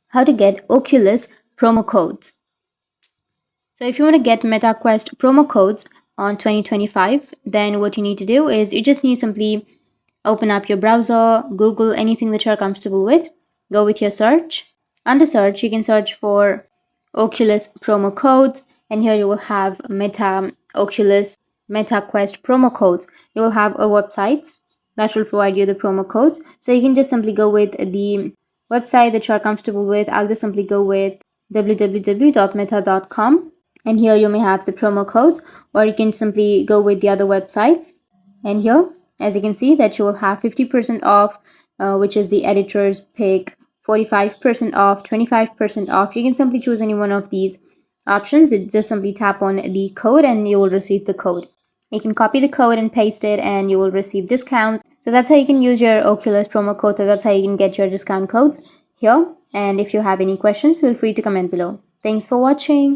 how to get Oculus promo codes. So if you want to get MetaQuest promo codes on 2025, then what you need to do is you just need simply open up your browser, Google anything that you're comfortable with, go with your search. Under search, you can search for Oculus promo codes, and here you will have Oculus MetaQuest promo codes. You will have a website that will provide you the promo codes. So you can just simply go with the website that you're comfortable with. I'll just simply go with www.meta.com, and here you may have the promo codes, or you can simply go with the other websites. And here, as you can see, that you will have 50% off, which is the editor's pick, 45% off, 25% off. You can simply choose any one of these options. You just simply tap on the code and you will receive the code. You can copy the code and paste it and you will receive discounts. So that's how you can use your Oculus promo code. So that's how you can get your discount codes here. And if you have any questions, feel free to comment below. Thanks for watching.